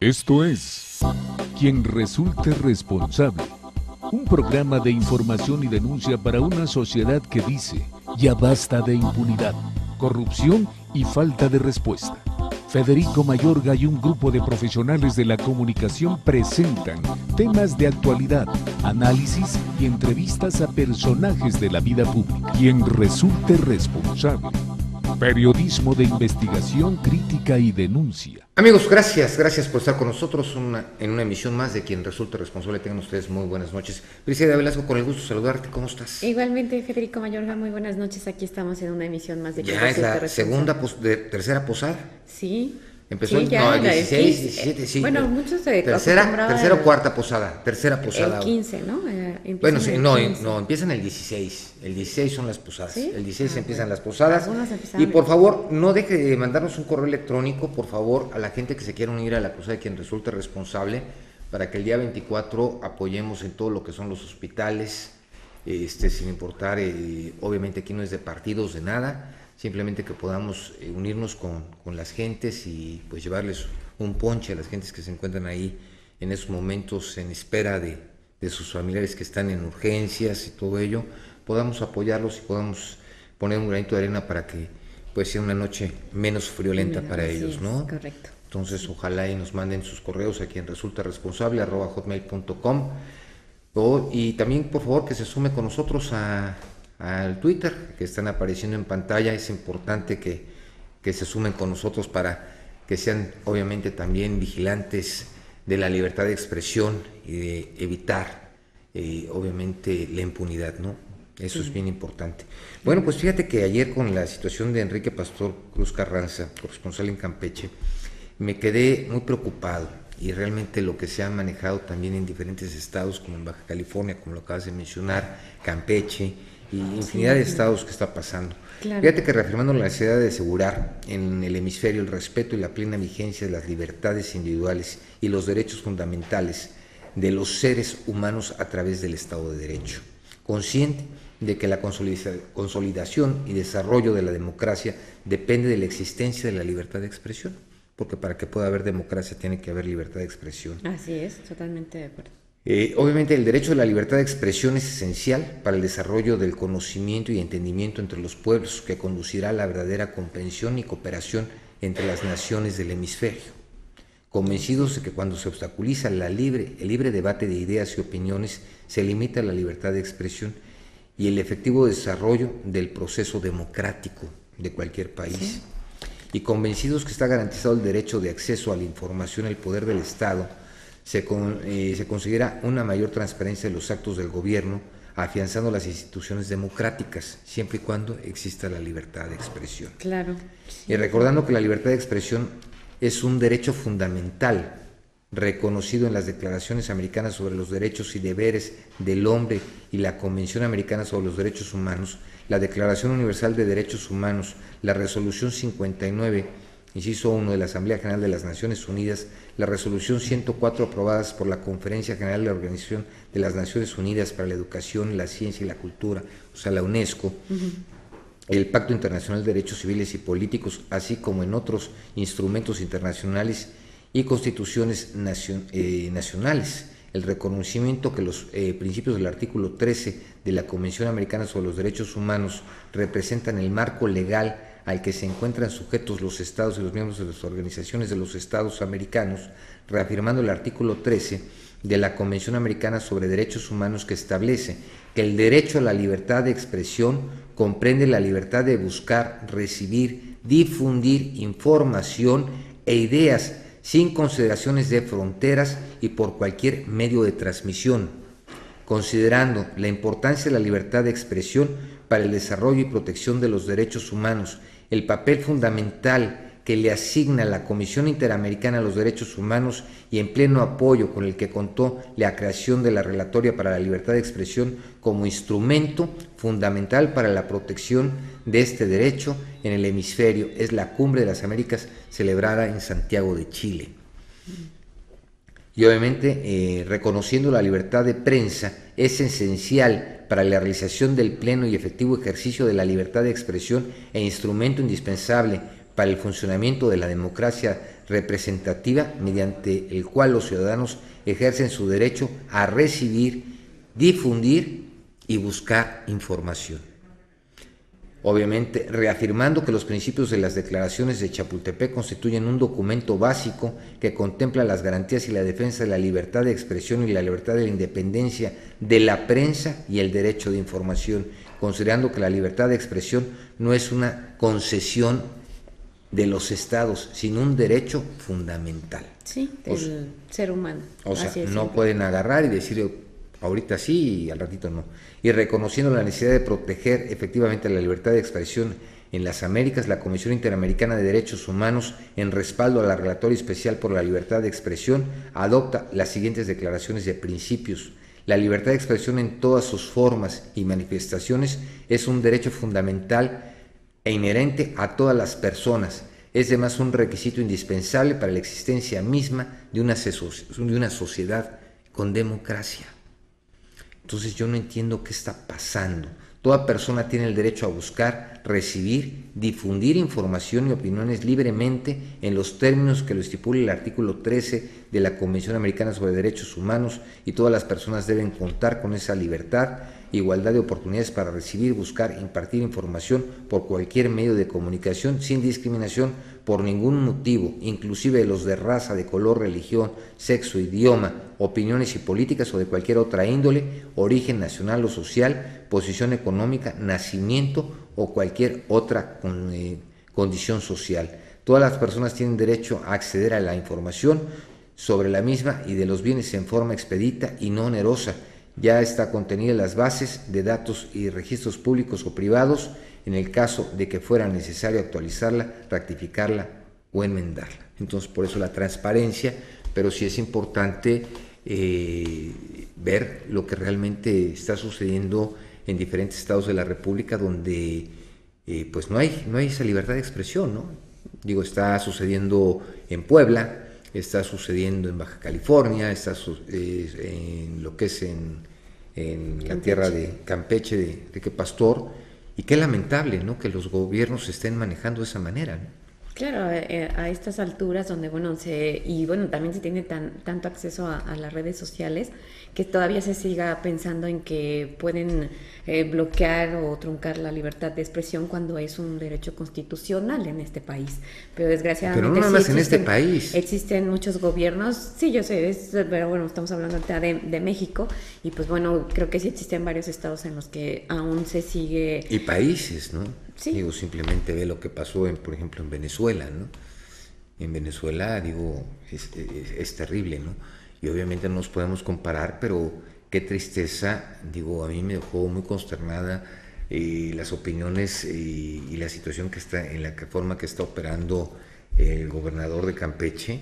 Esto es Quien Resulte Responsable, un programa de información y denuncia para una sociedad que dice: ya basta de impunidad, corrupción y falta de respuesta. Federico Mayorga y un grupo de profesionales de la comunicación presentan temas de actualidad, análisis y entrevistas a personajes de la vida pública. Quien resulte responsable. Periodismo de investigación, crítica y denuncia. Amigos, gracias por estar con nosotros en una emisión más de Quien Resulte Responsable. Tengan ustedes muy buenas noches. Priscila Velasco, con el gusto de saludarte. ¿Cómo estás? Igualmente, Federico Mayorga, muy buenas noches. Aquí estamos en una emisión más de Quien Ya es Resulte la Responsable. tercera posada. Sí. Empezó sí, ya, el 16, 17, sí. Bueno, muchos se tercera o cuarta posada. Tercera posada. El 15, ¿no? Bueno, sí, no, empiezan el 16. El 16 son las posadas. ¿Sí? El 16 empiezan las posadas. Y Y por favor, no deje de mandarnos un correo electrónico, por favor, a la gente que se quiera unir a la posada de Quien Resulte Responsable, para que el día 24 apoyemos en todo lo que son los hospitales, sin importar, obviamente aquí no es de partidos, de nada, simplemente que podamos unirnos con las gentes y pues llevarles un ponche a las gentes que se encuentran ahí en esos momentos en espera de sus familiares que están en urgencias y todo ello, podamos apoyarlos y podamos poner un granito de arena para que pues sea una noche menos friolenta para ellos, ¿no? Correcto. Entonces ojalá y nos manden sus correos a Quien Resulta Responsable @hotmail.com, y también por favor que se sume con nosotros al Twitter que están apareciendo en pantalla. Es importante que se sumen con nosotros para que sean obviamente también vigilantes de la libertad de expresión y de evitar obviamente la impunidad, ¿no? Eso es bien importante. Bueno, pues fíjate que ayer con la situación de Enrique Pastor Cruz Carranza, corresponsal en Campeche, me quedé muy preocupado, y realmente lo que se ha manejado también en diferentes estados como en Baja California, como lo acabas de mencionar, Campeche y infinidad de estados que está pasando. Claro. Fíjate que reafirmando la necesidad de asegurar en el hemisferio el respeto y la plena vigencia de las libertades individuales y los derechos fundamentales de los seres humanos a través del Estado de Derecho, consciente de que la consolidación y desarrollo de la democracia depende de la existencia de la libertad de expresión, porque para que pueda haber democracia tiene que haber libertad de expresión. Así es, totalmente de acuerdo. Obviamente el derecho de la libertad de expresión es esencial para el desarrollo del conocimiento y entendimiento entre los pueblos, que conducirá a la verdadera comprensión y cooperación entre las naciones del hemisferio. Convencidos de que cuando se obstaculiza el libre debate de ideas y opiniones, se limita la libertad de expresión y el efectivo desarrollo del proceso democrático de cualquier país. Sí. Y convencidos que está garantizado el derecho de acceso a la información, el poder del Estado, se considera una mayor transparencia de los actos del gobierno, afianzando las instituciones democráticas, siempre y cuando exista la libertad de expresión. Claro. Sí. Y recordando que la libertad de expresión es un derecho fundamental, reconocido en las declaraciones americanas sobre los derechos y deberes del hombre y la Convención Americana sobre los Derechos Humanos, la Declaración Universal de Derechos Humanos, la Resolución 59, inciso 1 de la Asamblea General de las Naciones Unidas, la Resolución 104 aprobadas por la Conferencia General de la Organización de las Naciones Unidas para la Educación, la Ciencia y la Cultura, o sea, la UNESCO, el Pacto Internacional de Derechos Civiles y Políticos, así como en otros instrumentos internacionales y constituciones nacionales. El reconocimiento que los principios del artículo 13 de la Convención Americana sobre los Derechos Humanos representan el marco legal al que se encuentran sujetos los estados y los miembros de las organizaciones de los estados americanos, reafirmando el artículo 13 de la Convención Americana sobre Derechos Humanos, que establece que el derecho a la libertad de expresión comprende la libertad de buscar, recibir, difundir información e ideas sin consideraciones de fronteras y por cualquier medio de transmisión, considerando la importancia de la libertad de expresión para el desarrollo y protección de los derechos humanos, el papel fundamental que le asigna la Comisión Interamericana a los Derechos Humanos y en pleno apoyo con el que contó la creación de la Relatoria para la Libertad de Expresión como instrumento fundamental para la protección de este derecho en el hemisferio. Es la Cumbre de las Américas celebrada en Santiago de Chile. Y obviamente reconociendo la libertad de prensa es esencial para la realización del pleno y efectivo ejercicio de la libertad de expresión e instrumento indispensable para el funcionamiento de la democracia representativa mediante el cual los ciudadanos ejercen su derecho a recibir, difundir y buscar información. Obviamente, reafirmando que los principios de las declaraciones de Chapultepec constituyen un documento básico que contempla las garantías y la defensa de la libertad de expresión y la libertad de la independencia de la prensa y el derecho de información, considerando que la libertad de expresión no es una concesión de los estados, sino un derecho fundamental. Sí, del ser humano. O sea, no pueden agarrar y decir ahorita sí y al ratito no. Y reconociendo la necesidad de proteger efectivamente la libertad de expresión en las Américas, la Comisión Interamericana de Derechos Humanos, en respaldo a la Relatoria Especial por la Libertad de Expresión, adopta las siguientes declaraciones de principios. La libertad de expresión en todas sus formas y manifestaciones es un derecho fundamental e inherente a todas las personas. Es además un requisito indispensable para la existencia misma de una sociedad con democracia. Entonces yo no entiendo qué está pasando. Toda persona tiene el derecho a buscar, recibir, difundir información y opiniones libremente en los términos que lo estipula el artículo 13 de la Convención Americana sobre Derechos Humanos, y todas las personas deben contar con esa libertad, igualdad de oportunidades para recibir, buscar, impartir información por cualquier medio de comunicación sin discriminación por ningún motivo, inclusive los de raza, de color, religión, sexo, idioma, opiniones y políticas o de cualquier otra índole, origen nacional o social, posición económica, nacimiento o cualquier otra condición social. Todas las personas tienen derecho a acceder a la información sobre la misma y de los bienes en forma expedita y no onerosa. Ya está contenida en las bases de datos y registros públicos o privados, en el caso de que fuera necesario actualizarla, rectificarla o enmendarla. Entonces, por eso la transparencia, pero sí es importante ver lo que realmente está sucediendo en diferentes estados de la República, donde pues no hay esa libertad de expresión, ¿no? Digo, está sucediendo en Puebla, está sucediendo en Baja California, está en lo que es en la tierra de Campeche, de Enrique Pastor, y qué lamentable, ¿no?, que los gobiernos se estén manejando de esa manera, ¿no? Claro, a estas alturas donde, también se tiene tanto acceso a las redes sociales, que todavía se siga pensando en que pueden bloquear o truncar la libertad de expresión cuando es un derecho constitucional en este país. Pero desgraciadamente... Pero no nada más en este país. Existen muchos gobiernos, sí, yo sé, pero bueno, estamos hablando ahorita de México, y pues bueno, creo que sí existen varios estados en los que aún se sigue... Y países, ¿no? Sí. Digo, simplemente ve lo que pasó, por ejemplo, en Venezuela, ¿no? En Venezuela, digo, es terrible, ¿no? Y obviamente no nos podemos comparar, pero qué tristeza, digo, a mí me dejó muy consternada las opiniones y la situación que está, en la forma que está operando el gobernador de Campeche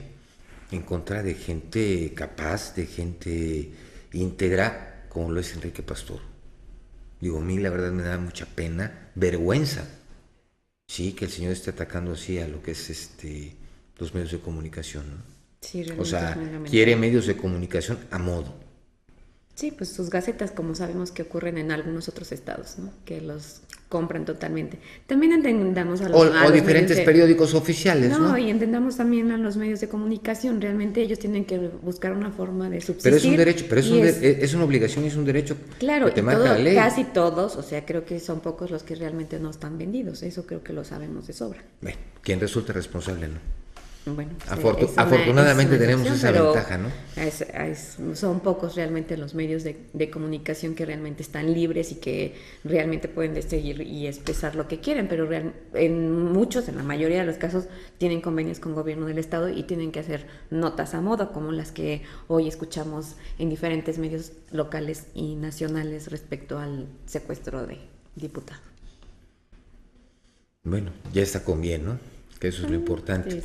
en contra de gente capaz, de gente íntegra, como lo es Enrique Pastor. Digo, a mí la verdad me da mucha pena, vergüenza, sí, que el señor esté atacando así a lo que es los medios de comunicación, ¿no? Sí, o sea, quiere medios de comunicación a modo. Sí, pues sus gacetas, como sabemos que ocurren en algunos otros estados, ¿no?, que los compran totalmente. También entendamos a los diferentes periódicos oficiales, ¿no? Y entendamos también a los medios de comunicación. Realmente ellos tienen que buscar una forma de subsistir. Pero es un derecho, es una obligación y es un derecho, claro, que te marca la ley. Casi todos, o sea, creo que son pocos los que realmente no están vendidos. Eso creo que lo sabemos de sobra. Bueno, quien resulte responsable, ¿no? Bueno, afortunadamente tenemos esa ventaja, ¿no? Son pocos realmente los medios de comunicación que realmente están libres y que realmente pueden seguir y expresar lo que quieren, pero en la mayoría de los casos, tienen convenios con gobierno del estado y tienen que hacer notas a modo, como las que hoy escuchamos en diferentes medios locales y nacionales respecto al secuestro de diputados. Bueno, ya está con bien, ¿no? Que eso es lo importante,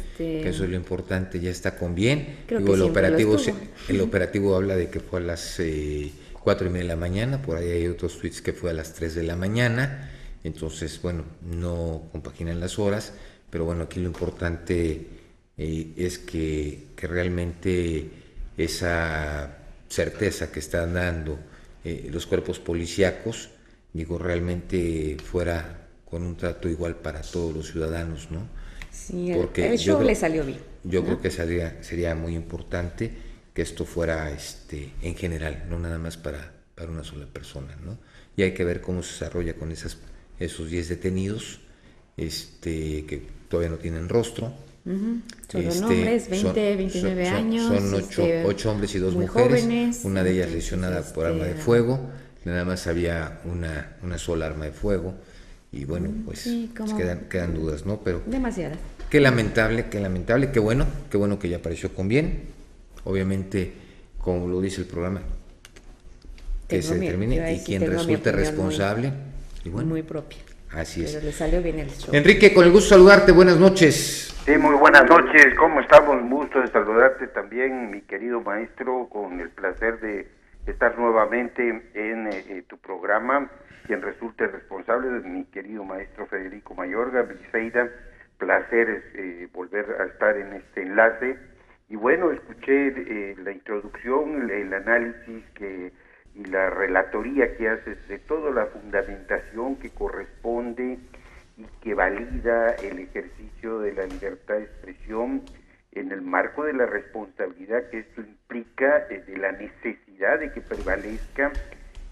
ya está con bien. Digo, el operativo habla de que fue a las 4:30 de la mañana, por ahí hay otros tweets que fue a las 3 de la mañana, entonces, bueno, no compaginan las horas, pero bueno, aquí lo importante es que realmente esa certeza que están dando los cuerpos policíacos, digo, realmente fuera con un trato igual para todos los ciudadanos, ¿no? Sí, porque el show le salió bien. Yo creo que sería muy importante que esto fuera en general, no nada más para una sola persona, ¿no? Y hay que ver cómo se desarrolla con esos 10 detenidos que todavía no tienen rostro. Solo nombres, 20, 29 años. Son 8 hombres y 2 mujeres, jóvenes, una de ellas lesionada por arma de fuego, nada más había una sola arma de fuego, y bueno, pues, sí, pues quedan dudas, ¿no? Pero demasiadas. Qué lamentable, qué bueno que ya apareció con bien. Obviamente, como lo dice el programa, que se determine y quien resulte responsable. Y bueno, muy propia. Así es. Pero le salió bien el show. Enrique, con el gusto de saludarte, buenas noches. Sí, muy buenas noches, ¿cómo estamos? Un gusto de saludarte también, mi querido maestro, con el placer de estar nuevamente en tu programa. Quien resulte responsable es mi querido maestro Federico Mayorga, Briseida. Placer volver a estar en este enlace. Y bueno, escuché la introducción, el análisis y la relatoría que haces de toda la fundamentación que corresponde y que valida el ejercicio de la libertad de expresión en el marco de la responsabilidad que esto implica, de la necesidad de que prevalezca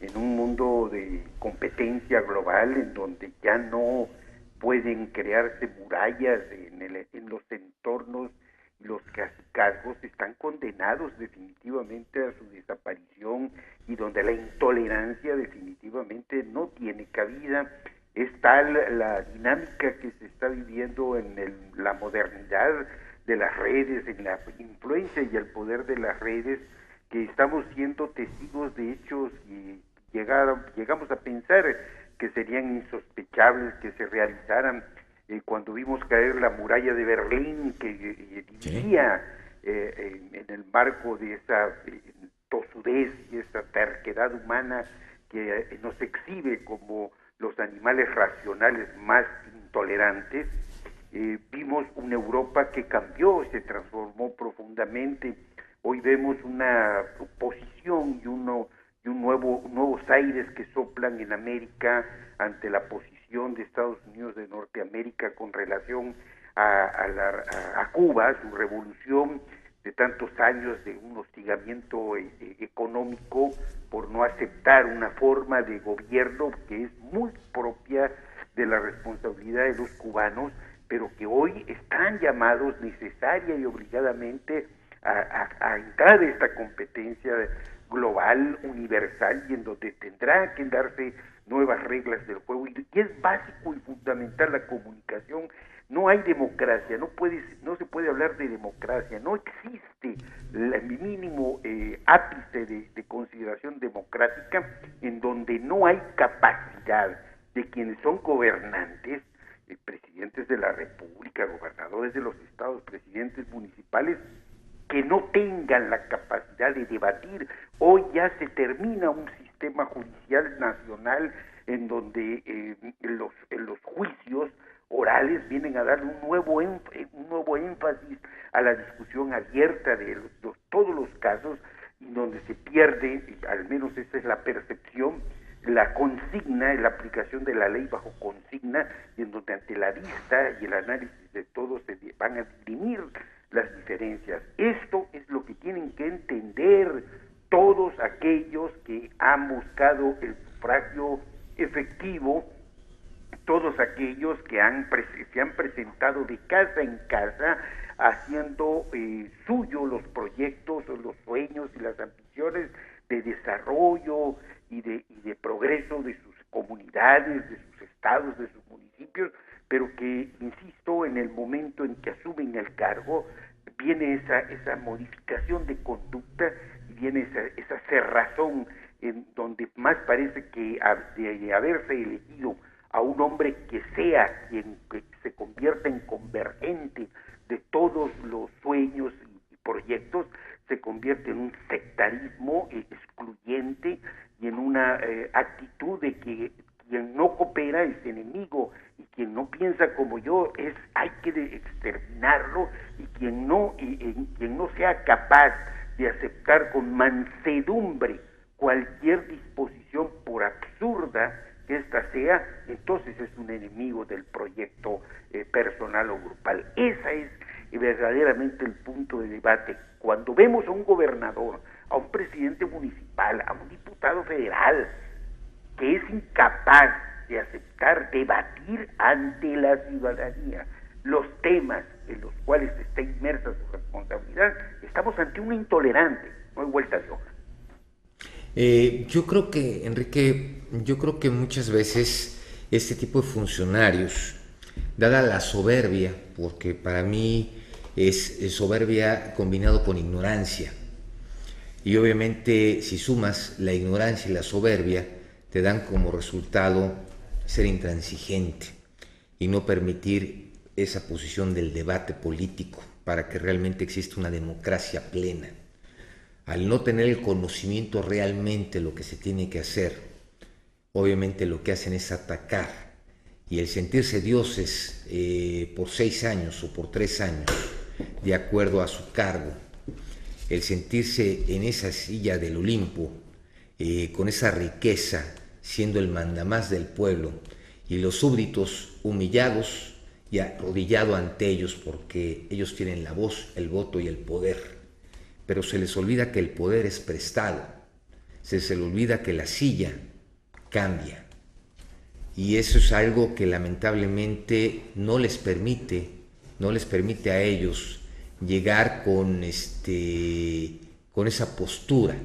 en un mundo de competencia global en donde ya no pueden crearse murallas en los entornos, y los cazicazgos están condenados definitivamente a su desaparición, y donde la intolerancia definitivamente no tiene cabida. Es tal la dinámica que se está viviendo en la modernidad de las redes, en la influencia y el poder de las redes, que estamos siendo testigos de hechos y llegamos a pensar que serían insospechables que se realizaran cuando vimos caer la muralla de Berlín, que dividía en el marco de esa tosudez y esa terquedad humana que nos exhibe como los animales racionales más intolerantes. Vimos una Europa que cambió, se transformó profundamente. Hoy vemos una oposición y nuevos aires que soplan en América ante la posición de Estados Unidos de Norteamérica con relación a Cuba, su revolución de tantos años de un hostigamiento económico por no aceptar una forma de gobierno que es muy propia de la responsabilidad de los cubanos, pero que hoy están llamados necesaria y obligadamente a entrar en esta competencia global, universal, y en donde tendrán que darse nuevas reglas del juego, y es básico y fundamental la comunicación. No hay democracia, no se puede hablar de democracia, no existe el mínimo ápice de consideración democrática en donde no hay capacidad de quienes son gobernantes, presidentes de la República, gobernadores de los estados, presidentes municipales, que no tengan la capacidad de debatir. Hoy ya se termina un sistema judicial nacional en donde los juicios orales vienen a darle un nuevo énfasis a la discusión abierta de todos los casos, y donde se pierde, al menos esa es la percepción, la consigna, la aplicación de la ley bajo consigna, y en donde ante la vista y el análisis de todos se van a dirimir las diferencias. Esto es lo que tienen que entender todos aquellos que han buscado el sufragio efectivo, todos aquellos que se han presentado de casa en casa haciendo suyo los proyectos, los sueños y las ambiciones de desarrollo y de progreso de sus comunidades, de sus estados, de sus municipios, pero que, insisto, en el momento en que asumen el cargo, viene esa modificación de conducta y viene esa cerrazón en donde más parece que de haberse elegido a un hombre que sea quien que se convierta en convergente de todos los sueños y proyectos, se convierte en un sectarismo excluyente y en una actitud de que quien no coopera es enemigo, y quien no piensa como yo hay que exterminarlo, y quien no sea capaz de aceptar con mansedumbre cualquier disposición, por absurda que ésta sea, entonces es un enemigo del proyecto personal o grupal. Ese es verdaderamente el punto de debate. Cuando vemos a un gobernador, a un presidente municipal, a un diputado federal, que es incapaz de aceptar, debatir ante la ciudadanía los temas en los cuales está inmersa su responsabilidad, estamos ante un intolerante, no hay vuelta de hoja. Yo creo que, Enrique, muchas veces este tipo de funcionarios, dada la soberbia, porque para mí es soberbia combinado con ignorancia, y obviamente si sumas la ignorancia y la soberbia, te dan como resultado ser intransigente y no permitir esa posición del debate político para que realmente exista una democracia plena. Al no tener el conocimiento realmente lo que se tiene que hacer, obviamente lo que hacen es atacar, y el sentirse dioses por 6 años o por 3 años, de acuerdo a su cargo, el sentirse en esa silla del Olimpo, con esa riqueza, siendo el mandamás del pueblo, y los súbditos humillados y arrodillados ante ellos porque ellos tienen la voz, el voto y el poder. Pero se les olvida que el poder es prestado, se les olvida que la silla cambia, y eso es algo que lamentablemente no les permite a ellos llegar con esa postura.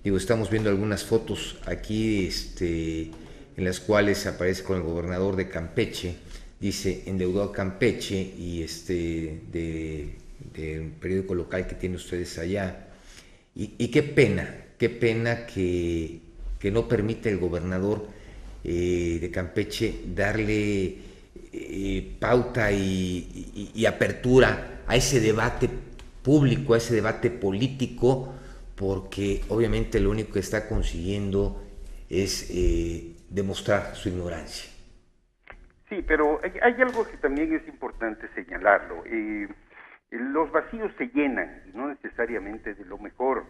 Digo, estamos viendo algunas fotos aquí en las cuales aparece con el gobernador de Campeche, dice endeudado Campeche, y del periódico local que tienen ustedes allá, y qué pena que no permite el gobernador de Campeche darle pauta y apertura a ese debate público, a ese debate político, porque obviamente lo único que está consiguiendo es demostrar su ignorancia. Sí, pero hay algo que también es importante señalarlo. Los vacíos se llenan, y no necesariamente de lo mejor.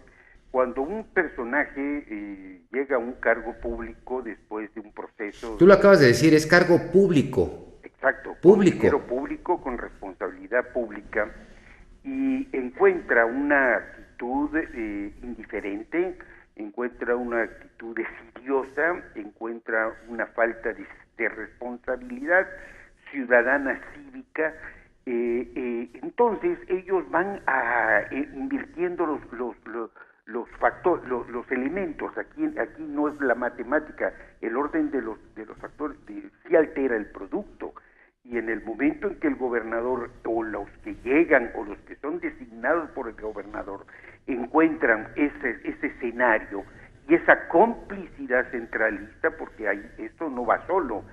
Cuando un personaje llega a un cargo público después de un proceso... Tú lo acabas de decir, es cargo público. Exacto, público. Con dinero público, con responsabilidad pública, y encuentra una actitud indiferente, encuentra una actitud desidiosa, encuentra una falta de responsabilidad ciudadana cívica. Entonces ellos van invirtiendo los factores, los elementos. Aquí no es la matemática, el orden de los factores sí altera el producto, y en el momento en que el gobernador, o los que llegan o los que son designados por el gobernador, encuentran ese escenario y esa complicidad centralista, porque esto no va solo.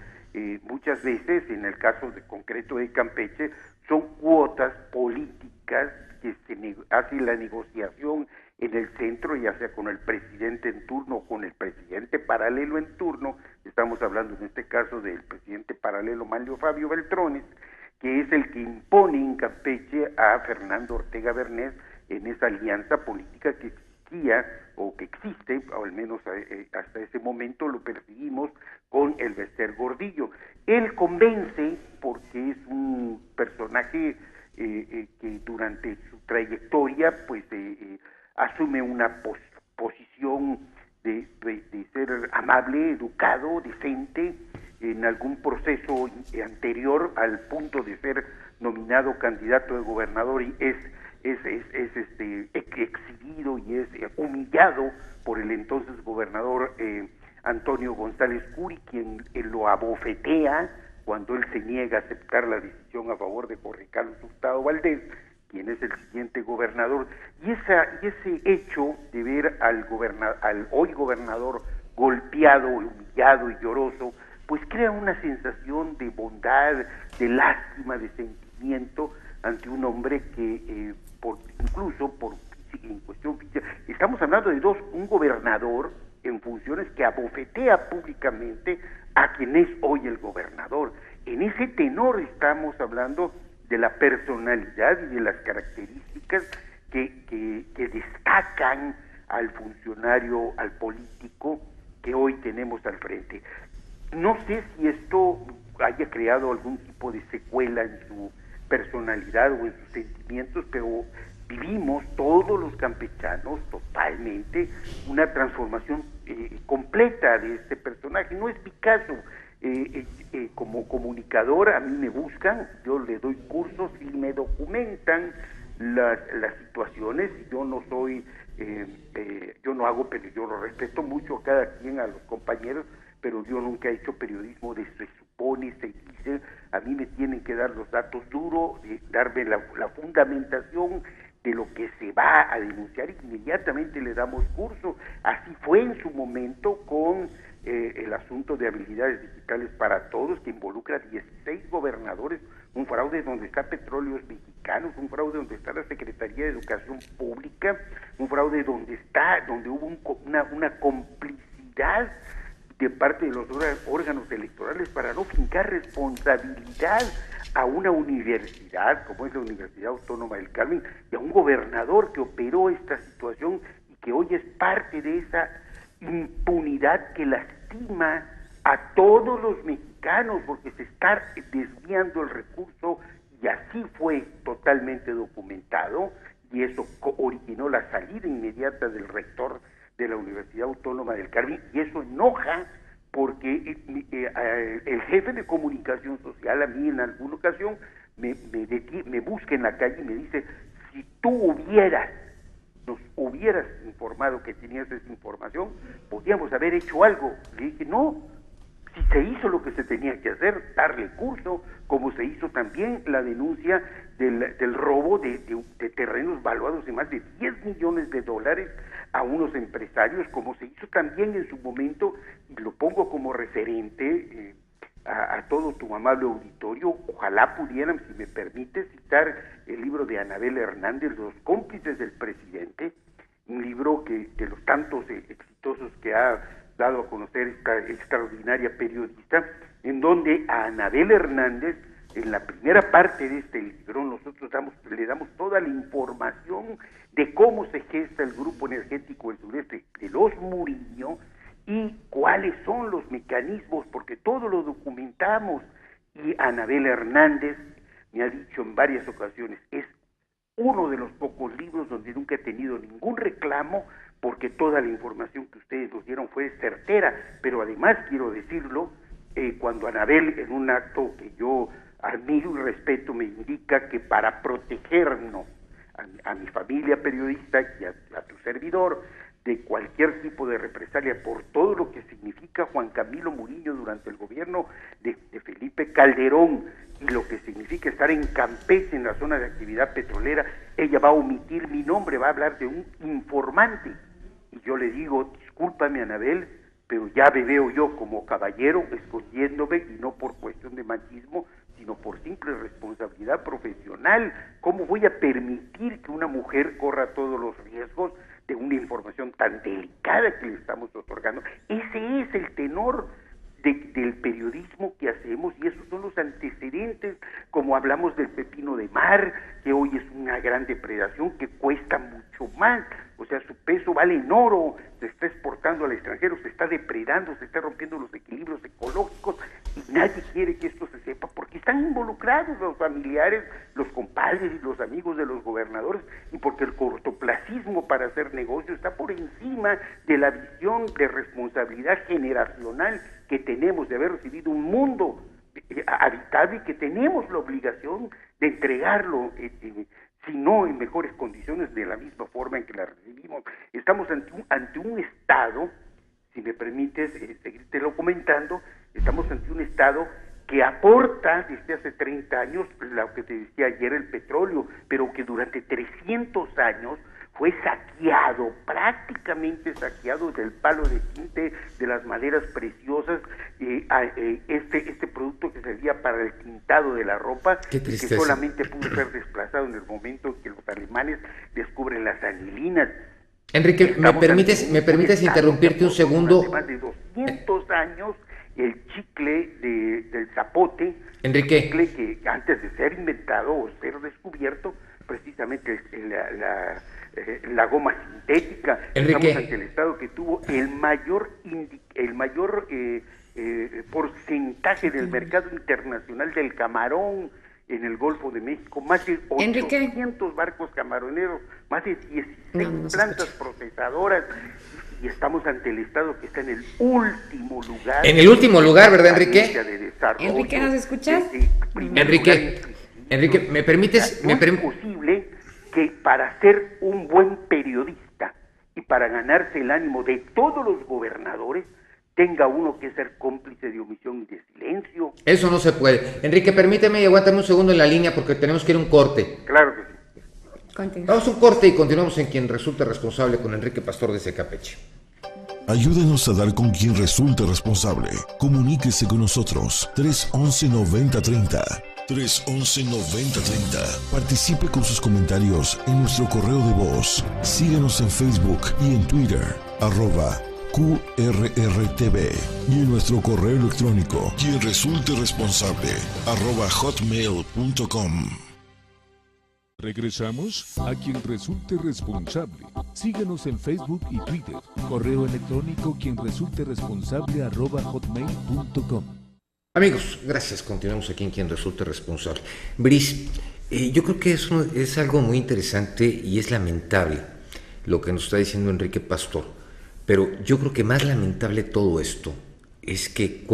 Muchas veces, en el caso concreto de Campeche, son cuotas políticas que se hace la negociación en el centro, ya sea con el presidente en turno o con el presidente paralelo en turno. Estamos hablando en este caso del presidente paralelo Manlio Fabio Beltrones, que es el que impone en Campeche a Fernando Ortega Bernés en esa alianza política que existía o que existe, o al menos hasta ese momento lo percibimos, con el Bester Gordillo. Él convence porque es un personaje que durante su trayectoria pues asume una posición de ser amable, educado, decente, en algún proceso anterior al punto de ser nominado candidato de gobernador, y es exhibido y es humillado por el entonces gobernador Antonio González Curi, quien lo abofetea cuando él se niega a aceptar la decisión a favor de Jorge Carlos Hurtado Valdés, quien es el siguiente gobernador. Y ese hecho de ver al hoy gobernador golpeado, humillado y lloroso, pues crea una sensación de bondad, de lástima, de sentimiento ante un hombre que en cuestión física, estamos hablando de un gobernador en funciones que abofetea públicamente a quien es hoy el gobernador. En ese tenor estamos hablando de la personalidad y de las características que destacan al funcionario, al político que hoy tenemos al frente. No sé si esto haya creado algún tipo de secuela en su personalidad o en sus sentimientos, pero vivimos todos los campechanos totalmente una transformación completa de este personaje. No es mi caso. Como comunicador a mí me buscan, yo le doy cursos y me documentan las situaciones. Yo no soy, yo no hago, pero yo lo respeto mucho a cada quien, a los compañeros, pero yo nunca he hecho periodismo de se supone, se dice. A mí me tienen que dar los datos duros, darme la fundamentación de lo que se va a denunciar, y inmediatamente le damos curso. Así fue en su momento con el asunto de habilidades digitales para todos, que involucra 16 gobernadores, un fraude donde está Petróleos Mexicanos, un fraude donde está la Secretaría de Educación Pública, un fraude donde hubo una complicidad de parte de los órganos electorales para no fincar responsabilidad a una universidad como es la Universidad Autónoma del Carmen, y a un gobernador que operó esta situación y que hoy es parte de esa impunidad que lastima a todos los mexicanos, porque se está desviando el recurso, y así fue totalmente documentado, y eso originó la salida inmediata del rector de la Universidad Autónoma del Carmen, y eso enoja porque el jefe de comunicación social a mí en alguna ocasión me busca en la calle y me dice: si tú nos hubieras informado que tenías esa información, podíamos haber hecho algo. Le dije: no, si se hizo lo que se tenía que hacer, darle curso, como se hizo también la denuncia del robo de terrenos valuados en más de 10 millones de dólares a unos empresarios, como se hizo también en su momento, y lo pongo como referente a todo tu amable auditorio. Ojalá pudieran, si me permite, citar el libro de Anabel Hernández, Los cómplices del presidente, un libro que de los tantos exitosos que ha dado a conocer esta extraordinaria periodista, en donde a Anabel Hernández, en la primera parte de este libro, nosotros le damos toda la información de cómo se gesta el Grupo Energético del Sureste de los Murillo y cuáles son los mecanismos, porque todo lo documentamos. Y Anabel Hernández me ha dicho en varias ocasiones, es uno de los pocos libros donde nunca he tenido ningún reclamo, porque toda la información que ustedes nos dieron fue certera. Pero además quiero decirlo, cuando Anabel, en un acto que yo admiro y respeto, me indica que para protegernos, a mi familia periodista y a tu servidor, de cualquier tipo de represalia por todo lo que significa Juan Camilo Murillo durante el gobierno de Felipe Calderón, y lo que significa estar en Campeche, en la zona de actividad petrolera, ella va a omitir mi nombre, va a hablar de un informante. Y yo le digo: discúlpame, Anabel, pero ya me veo yo como caballero escondiéndome, y no por cuestión de machismo, sino por simple responsabilidad profesional. ¿Cómo voy a permitir que una mujer corra todos los riesgos de una información tan delicada que le estamos otorgando? Ese es el tenor del periodismo que hacemos, y esos son los antecedentes, como hablamos del pepino de mar, que hoy es una gran depredación que cuesta mucho más, o sea, su peso vale en oro, se está exportando al extranjero, se está depredando, se está rompiendo los equilibrios ecológicos, y nadie quiere que esto se sepa, porque están involucrados los familiares, los compadres y los amigos de los gobernadores, y porque el cortoplacismo para hacer negocio está por encima de la visión de responsabilidad generacional que tenemos de haber recibido un mundo habitable, y que tenemos la obligación de entregarlo, si no en mejores condiciones, de la misma forma en que la recibimos. Estamos ante un Estado, si me permites seguírtelo comentando, estamos ante un Estado que aporta desde hace 30 años, lo que te decía ayer, el petróleo, pero que durante 300 años fue saqueado, prácticamente saqueado del palo de tinte, de las maderas preciosas, este producto que servía para el tintado de la ropa, que solamente pudo ser desplazado en el momento en que los alemanes descubren las anilinas. Enrique, ¿me permites interrumpirte un segundo? Más de 200 años, el chicle del zapote, Enrique, el chicle que antes de ser inventado o ser descubierto, precisamente la goma sintética. Enrique, estamos ante el Estado que tuvo el mayor porcentaje del mercado internacional del camarón en el Golfo de México, más de 800 barcos camaroneros, más de 16 plantas procesadoras, y estamos ante el Estado que está en el último lugar. En el último lugar, ¿verdad, Enrique? Enrique, ¿nos escuchas? Enrique, ¿me permites? Es posible que para ser un buen periodista y para ganarse el ánimo de todos los gobernadores, tenga uno que ser cómplice de omisión y de silencio. Eso no se puede. Enrique, permíteme y aguántame un segundo en la línea porque tenemos que ir a un corte. Claro que sí. Continúa. Vamos a un corte y continuamos en Quien Resulte Responsable con Enrique Pastor desde Campeche. Ayúdenos a dar con quien resulte responsable. Comuníquese con nosotros. 311-9030. 311-9030. Participe con sus comentarios en nuestro correo de voz. Síguenos en Facebook y en Twitter. @QRRTV y en nuestro correo electrónico quien resulte responsable @hotmail.com. Regresamos a Quien Resulte Responsable. Síguenos en Facebook y Twitter. Correo electrónico quien resulte responsable @hotmail.com. Amigos, gracias. Continuamos aquí en Quien Resulte Responsable. Brice, yo creo que eso es algo muy interesante y es lamentable lo que nos está diciendo Enrique Pastor. Pero yo creo que más lamentable todo esto es que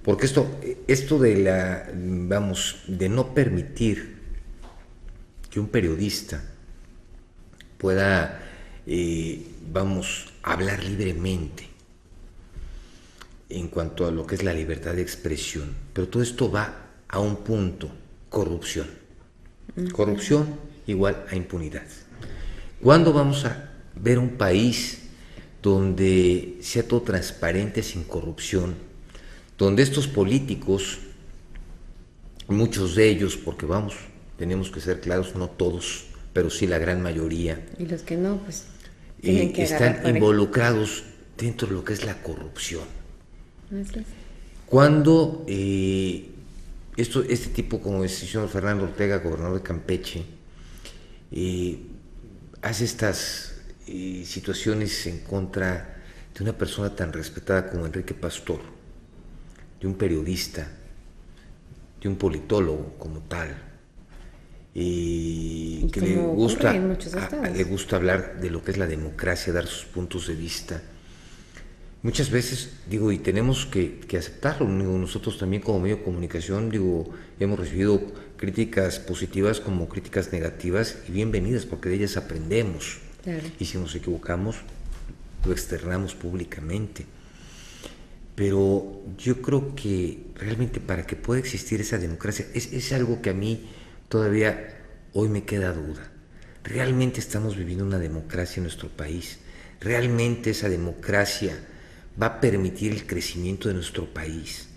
porque esto de no permitir que un periodista pueda, hablar libremente en cuanto a lo que es la libertad de expresión, pero todo esto va a un punto: corrupción. Corrupción igual a impunidad. ¿Cuándo vamos a ver un país donde sea todo transparente, sin corrupción, donde estos políticos, muchos de ellos, porque tenemos que ser claros, no todos, pero sí la gran mayoría, Y los que no, pues tienen que están involucrados dentro de lo que es la corrupción? Así es. Cuando este tipo, como es el señor Fernando Ortega, gobernador de Campeche, hace estas situaciones en contra de una persona tan respetada como Enrique Pastor, de un periodista, de un politólogo como tal, que le gusta hablar de lo que es la democracia, dar sus puntos de vista. Muchas veces, y tenemos que aceptarlo, nosotros también como medio de comunicación, hemos recibido críticas positivas como críticas negativas, y bienvenidas, porque de ellas aprendemos. Claro. Y si nos equivocamos, lo externamos públicamente. Pero yo creo que realmente para que pueda existir esa democracia, es algo que a mí todavía hoy me queda duda. ¿Realmente estamos viviendo una democracia en nuestro país? ¿Realmente esa democracia va a permitir el crecimiento de nuestro país?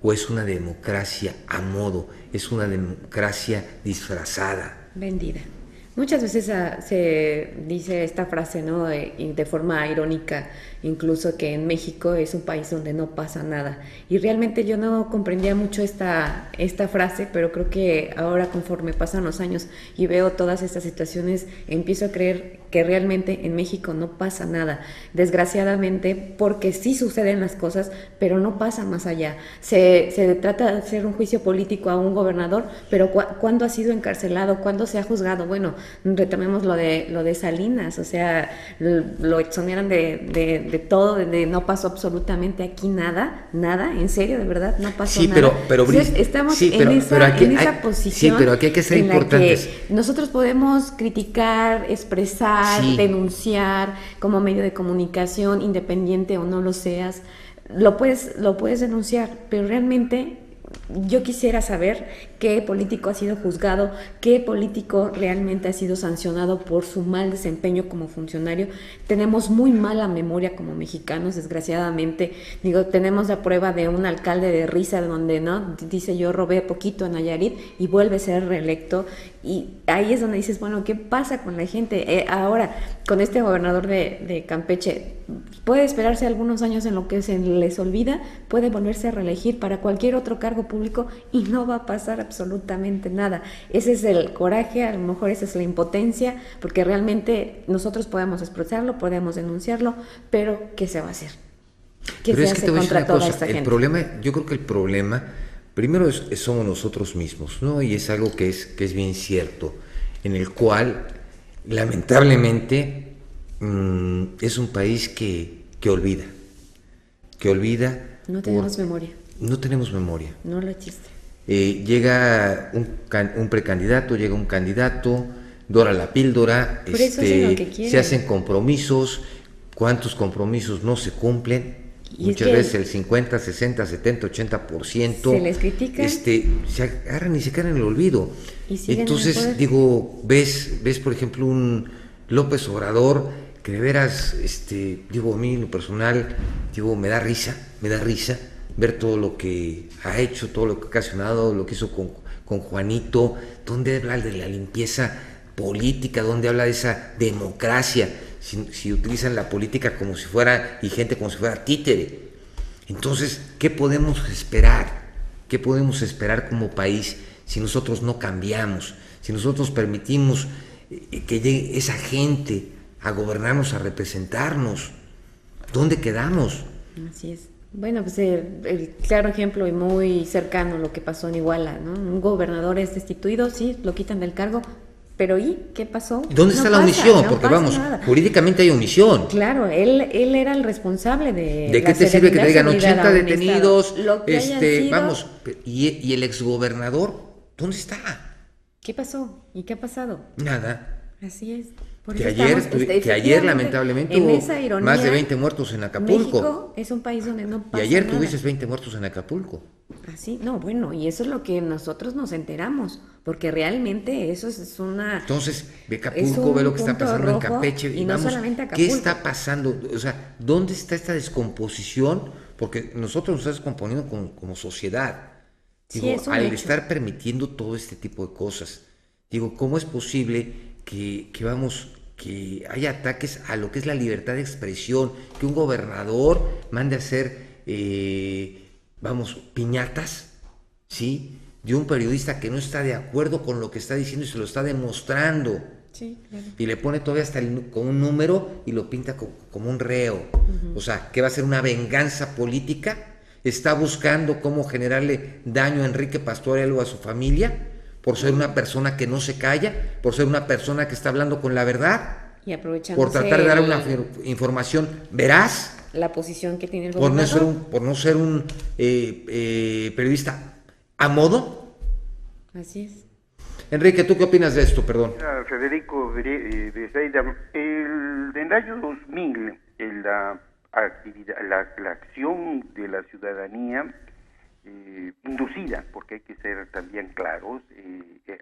¿O es una democracia a modo? ¿Es una democracia disfrazada? Vendida. Muchas veces se dice esta frase, ¿no? De forma irónica, incluso, que en México es un país donde no pasa nada. Y realmente yo no comprendía mucho esta frase, pero creo que ahora, conforme pasan los años y veo todas estas situaciones, empiezo a creer que realmente en México no pasa nada. Desgraciadamente, porque sí suceden las cosas, pero no pasa más allá. Se trata de hacer un juicio político a un gobernador, pero ¿cuándo ha sido encarcelado? ¿Cuándo se ha juzgado? Bueno, retomemos lo de Salinas, o sea, lo exoneran de todo, no pasó absolutamente aquí nada, en serio, de verdad, no pasó nada. Sí, pero Entonces, estamos en esa posición. Sí, pero aquí hay que ser importantes. Nosotros podemos criticar, expresar, denunciar como medio de comunicación, independiente o no lo seas, lo puedes denunciar, pero realmente yo quisiera saber qué político ha sido juzgado, qué político realmente ha sido sancionado por su mal desempeño como funcionario. Tenemos muy mala memoria como mexicanos, desgraciadamente. Tenemos la prueba de un alcalde de Risa, donde no dice: yo robé poquito en Nayarit, y vuelve a ser reelecto. Y ahí es donde dices, bueno, ¿qué pasa con la gente? Ahora, con este gobernador de Campeche, puede esperarse algunos años en lo que se les olvida, puede volverse a reelegir para cualquier otro cargo público y no va a pasar absolutamente nada. Ese es el coraje, a lo mejor esa es la impotencia, porque realmente nosotros podemos expresarlo, podemos denunciarlo, pero ¿qué se va a hacer? ¿Qué Pero se es que hace te voy a decir contra una toda cosa, esta el gente? problema, yo creo que el problema, primero somos nosotros mismos, ¿no? Y es algo que es bien cierto, en el cual, lamentablemente, es un país que olvida, No tenemos memoria, no tenemos memoria. no lo existe. Llega un precandidato, llega un candidato, dora la píldora, Por eso hacen lo que se quieren. hacen compromisos, ¿cuántos compromisos no se cumplen? Y es Muchas que veces el 50, 60, 70, 80%. se les critica. Se agarran y se quedan en el olvido. Y siguen en el Entonces, poder. digo, ves por ejemplo un López Obrador que de veras, digo, a mí en lo personal, digo, me da risa ver todo lo que ha hecho, todo lo que ha ocasionado, lo que hizo con Juanito, donde habla de la limpieza política, donde habla de esa democracia, si utilizan la política como si fuera, y gente como si fuera títere. Entonces, ¿qué podemos esperar? ¿Qué podemos esperar como país si nosotros no cambiamos? Si nosotros permitimos que llegue esa gente a gobernarnos, a representarnos. ¿Dónde quedamos? Así es. Bueno, pues el claro ejemplo y muy cercano lo que pasó en Iguala, ¿no? Un gobernador es destituido, sí, lo quitan del cargo, pero ¿y qué pasó? ¿Dónde está la omisión? Porque vamos, jurídicamente hay omisión. Claro, él era el responsable de... ¿De qué te sirve que te digan 80 detenidos? Lo que haya sido, vamos, ¿y el exgobernador? ¿Dónde está? ¿Qué pasó? ¿Y qué ha pasado? Nada. Así es. Por Que eso ayer, efectivamente, lamentablemente, en hubo esa ironía, más de 20 muertos en Acapulco. México es un país donde no pasa Y ayer nada. tuviste 20 muertos en Acapulco. Así, no, bueno, y eso es lo que nosotros nos enteramos, porque realmente eso es una... Entonces, ve es Acapulco, un ve lo que está punto pasando en rojo, Campeche. y no vamos, solamente Acapulco. ¿qué está pasando? O sea, ¿dónde está esta descomposición? Porque nosotros nos estamos descomponiendo como sociedad. Sí, Digo, es un al hecho. estar permitiendo todo este tipo de cosas. Digo, ¿cómo es posible que haya ataques a lo que es la libertad de expresión? Que un gobernador mande a hacer, piñatas, ¿sí? De un periodista que no está de acuerdo con lo que está diciendo y se lo está demostrando. Sí, claro. Y le pone todavía hasta con un número y lo pinta como un reo. O sea, ¿qué va a ser una venganza política? ¿Está buscando cómo generarle daño a Enrique Pastorial o a su familia? Por ser una persona que no se calla, por ser una persona que está hablando con la verdad, Y aprovechando por tratar de dar una información veraz, la posición que tiene el por gobernador. no ser un periodista a modo. Así es. Enrique, ¿tú qué opinas de esto? Perdón. Federico Becerra, en el año 2000, la acción de la ciudadanía inducida, porque hay que ser también claros,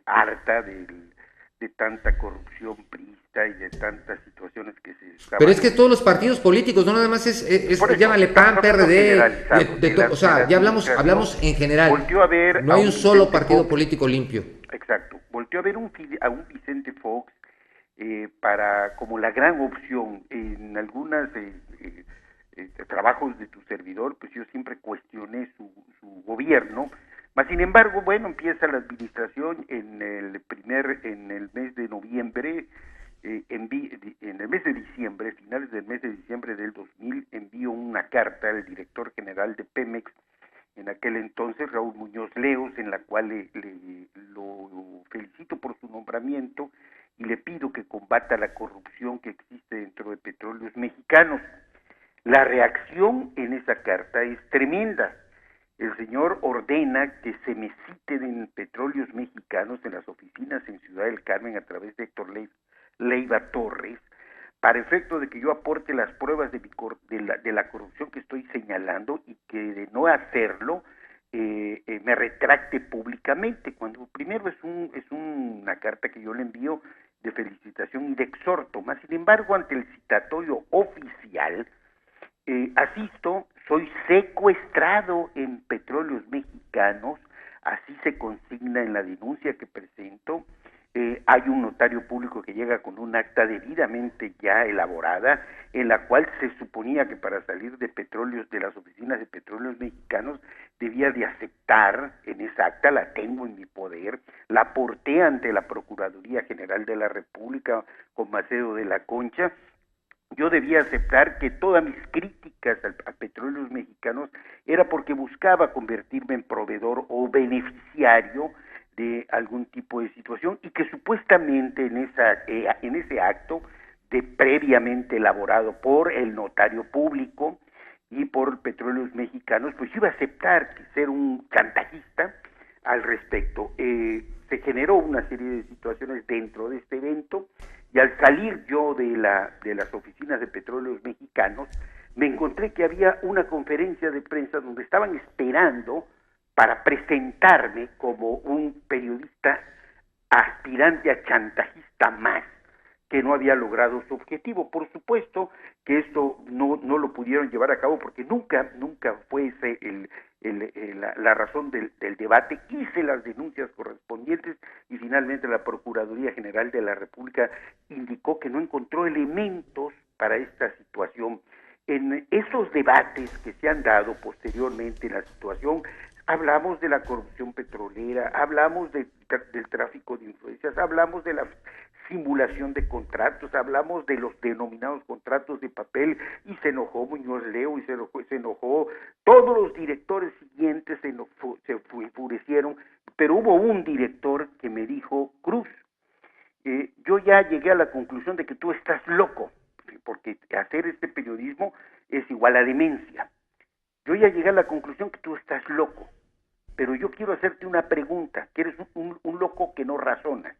harta de tanta corrupción priista y de tantas situaciones que se estaban... Pero es que todos los partidos políticos, no nada más llámale PAN, PRD, o sea, ya hablamos en general. No hay un solo partido político limpio. Exacto. Volteó a ver a un Vicente Fox como la gran opción en algunas trabajos de tu servidor. Pues yo siempre cuestioné su gobierno, mas sin embargo, bueno, empieza la administración en el mes de noviembre, en el mes de diciembre, finales del mes de diciembre del 2000, envió una carta al director general de Pemex, en aquel entonces, Raúl Muñoz Leos, en la cual lo felicito por su nombramiento y le pido que combata la corrupción que existe dentro de Petróleos Mexicanos. La reacción en esa carta es tremenda. El señor ordena que se me citen en Petróleos Mexicanos, en las oficinas en Ciudad del Carmen, a través de Héctor Leiva Torres, para efecto de que yo aporte las pruebas de la corrupción que estoy señalando, y que de no hacerlo me retracte públicamente, cuando primero es una carta que yo le envío de felicitación y de exhorto. Más sin embargo, ante el citatorio oficial, asisto, soy secuestrado en Petróleos Mexicanos, así se consigna en la denuncia que presento. Hay un notario público que llega con un acta debidamente ya elaborada, en la cual se suponía que para salir de las oficinas de Petróleos Mexicanos debía de aceptar. En esa acta, la tengo en mi poder, la aporté ante la Procuraduría General de la República con Macedo de la Concha, yo debía aceptar que todas mis críticas a Petróleos Mexicanos era porque buscaba convertirme en proveedor o beneficiario de algún tipo de situación, y que supuestamente en ese acto previamente elaborado por el notario público y por Petróleos Mexicanos, pues iba a aceptar ser un chantajista al respecto. Se generó una serie de situaciones dentro de este evento, y al salir yo de las oficinas de Petróleos Mexicanos, me encontré que había una conferencia de prensa donde estaban esperando para presentarme como un periodista aspirante a chantajista más, que no había logrado su objetivo. Por supuesto que esto no lo pudieron llevar a cabo, porque nunca fue ese la razón del debate. Hice las denuncias correspondientes y finalmente la Procuraduría General de la República indicó que no encontró elementos para esta situación. En esos debates que se han dado posteriormente en la situación, hablamos de la corrupción petrolera, hablamos del tráfico de influencias, hablamos de la simulación de contratos, hablamos de los denominados contratos de papel, y se enojó Muñoz Leo, y se enojó todos los directores siguientes, se enfurecieron, pero hubo un director que me dijo: Cruz, yo ya llegué a la conclusión de que tú estás loco, porque hacer este periodismo es igual a demencia. Yo ya llegué a la conclusión que tú estás loco, pero yo quiero hacerte una pregunta, que eres un loco que no razona.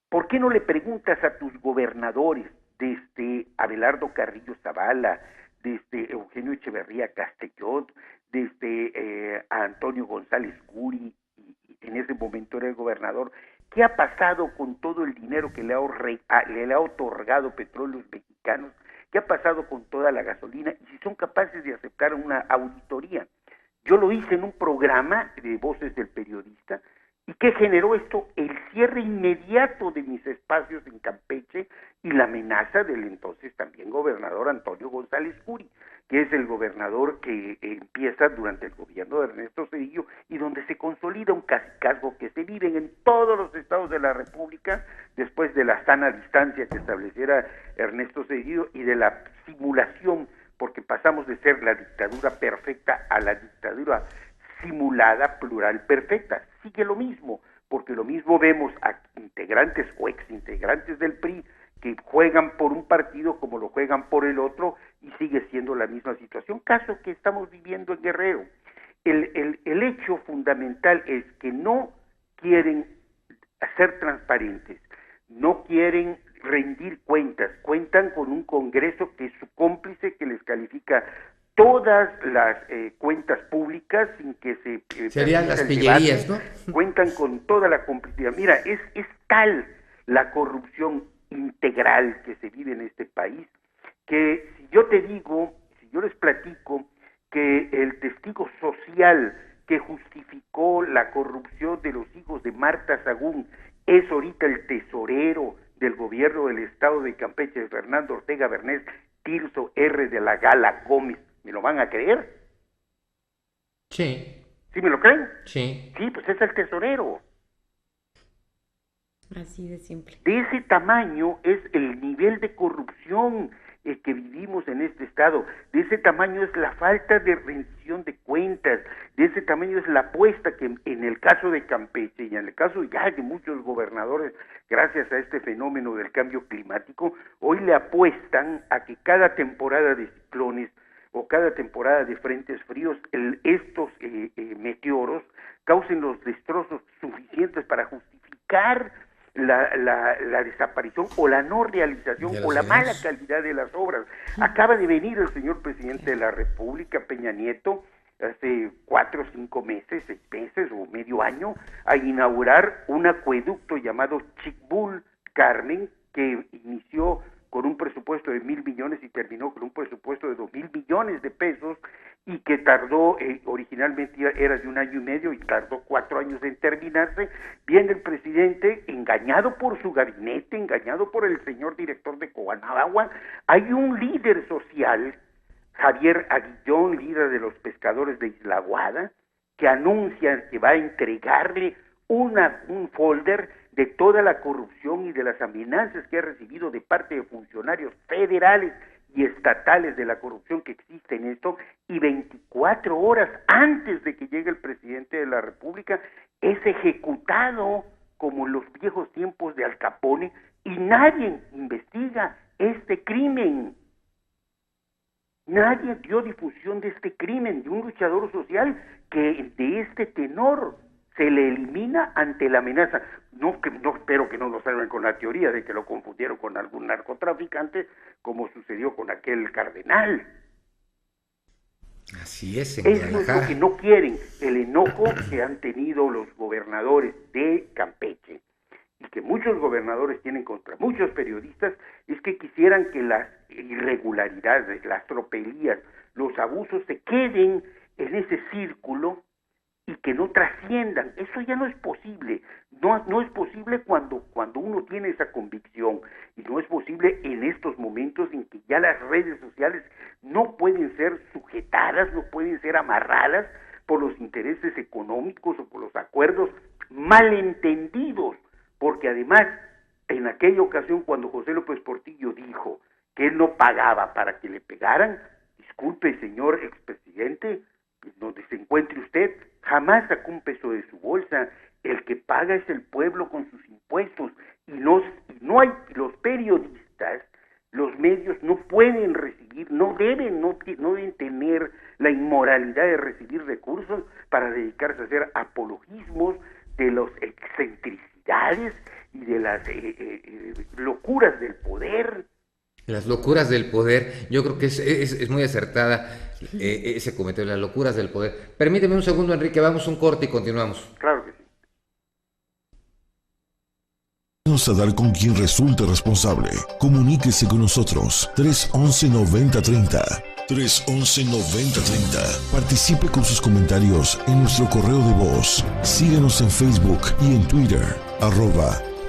¿Por qué no le preguntas a tus gobernadores, desde Abelardo Carrillo Zavala, desde Eugenio Echeverría Castellón, desde a Antonio González Curi, y en ese momento era el gobernador, qué ha pasado con todo el dinero que le ha otorgado Petróleos Mexicanos? ¿Qué ha pasado con toda la gasolina? Y si son capaces de aceptar una auditoría. Yo lo hice en un programa de Voces del Periodista. ¿Y qué generó esto? El cierre inmediato de mis espacios en Campeche y la amenaza del entonces también gobernador Antonio González Curi, que es el gobernador que empieza durante el gobierno de Ernesto Zedillo, y donde se consolida un cacicazgo que se vive en todos los estados de la República después de la sana distancia que estableciera Ernesto Zedillo y de la simulación, porque pasamos de ser la dictadura perfecta a la dictadura simulada, plural, perfecta. Sigue lo mismo, porque lo mismo vemos a integrantes o exintegrantes del PRI que juegan por un partido como lo juegan por el otro, y sigue siendo la misma situación. Caso que estamos viviendo en Guerrero. El hecho fundamental es que no quieren ser transparentes, no quieren rendir cuentas, cuentan con un Congreso que es su cómplice, que les califica todas las cuentas públicas sin que se serían las pillerías, ¿no? Cuentan con toda la complicidad. Mira, es tal la corrupción integral que se vive en este país, que si yo les platico que el testigo social que justificó la corrupción de los hijos de Marta Sagún es ahorita el tesorero del gobierno del estado de Campeche, Fernando Ortega Bernés, Tirso R. de la Gala Gómez, ¿me lo van a creer? Sí. ¿Sí me lo creen? Sí. Sí, pues es el tesorero. Así de simple. De ese tamaño es el nivel de corrupción que vivimos en este estado. De ese tamaño es la falta de rendición de cuentas. De ese tamaño es la apuesta que en el caso de Campeche y en el caso ya de muchos gobernadores, gracias a este fenómeno del cambio climático, hoy le apuestan a que cada temporada de ciclones o cada temporada de frentes fríos, estos meteoros causen los destrozos suficientes para justificar la desaparición o la no realización o la mala calidad de las obras. Acaba de venir el señor presidente de la República, Peña Nieto, hace 4 o 5 meses, 6 meses o medio año, a inaugurar un acueducto llamado Chicbul Carmen, que inició con un presupuesto de 1,000 millones y terminó con un presupuesto de 2,000 millones de pesos, y que tardó, originalmente era de 1 año y medio y tardó 4 años en terminarse. Viene el presidente, engañado por su gabinete, engañado por el señor director de Coanagua. Hay un líder social, Javier Aguillón, líder de los pescadores de Isla Aguada, que anuncia que va a entregarle un folder de toda la corrupción y de las amenazas que ha recibido de parte de funcionarios federales y estatales de la corrupción que existe en esto, y 24 horas antes de que llegue el presidente de la República es ejecutado como en los viejos tiempos de Al Capone, y nadie investiga este crimen. Nadie dio difusión de este crimen, de un luchador social que de este tenor se le elimina ante la amenaza. No espero que no lo salgan con la teoría de que lo confundieron con algún narcotraficante, como sucedió con aquel cardenal. Así es, en Eso es Guadalajara. lo que no quieren, el enojo que han tenido los gobernadores de Campeche, y que muchos gobernadores tienen contra muchos periodistas, es que quisieran que las irregularidades, las tropelías, los abusos se queden en ese círculo y que no trasciendan. Eso ya no es posible. No es posible cuando uno tiene esa convicción, y no es posible en estos momentos en que ya las redes sociales no pueden ser sujetadas, no pueden ser amarradas por los intereses económicos o por los acuerdos malentendidos, porque además en aquella ocasión cuando José López Portillo dijo que él no pagaba para que le pegaran, disculpe señor expresidente, donde se encuentre usted, jamás sacó un peso de su bolsa. El que paga es el pueblo con sus impuestos, y no hay, los periodistas, los medios no pueden recibir, no deben tener la inmoralidad de recibir recursos para dedicarse a hacer apologismos de las excentricidades y de las locuras del poder. Las locuras del poder, yo creo que es muy acertada ese comentario, las locuras del poder. Permíteme un segundo, Enrique, vamos a un corte y continuamos. Claro que sí. Vamos a dar con quien resulte responsable. Comuníquese con nosotros. 311-9030. 311-9030. Participe con sus comentarios en nuestro correo de voz. Síguenos en Facebook y en Twitter.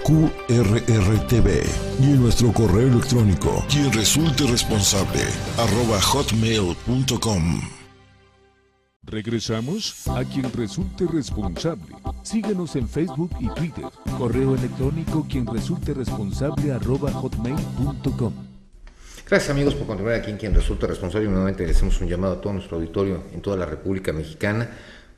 @QRRTV. Y en nuestro correo electrónico. Quien resulte responsable. @hotmail.com. Regresamos a quien resulte responsable. Síguenos en Facebook y Twitter. Correo electrónico quien resulte responsable @hotmail.com. Gracias amigos por continuar aquí en Quien Resulta Responsable. Nuevamente le hacemos un llamado a todo nuestro auditorio en toda la República Mexicana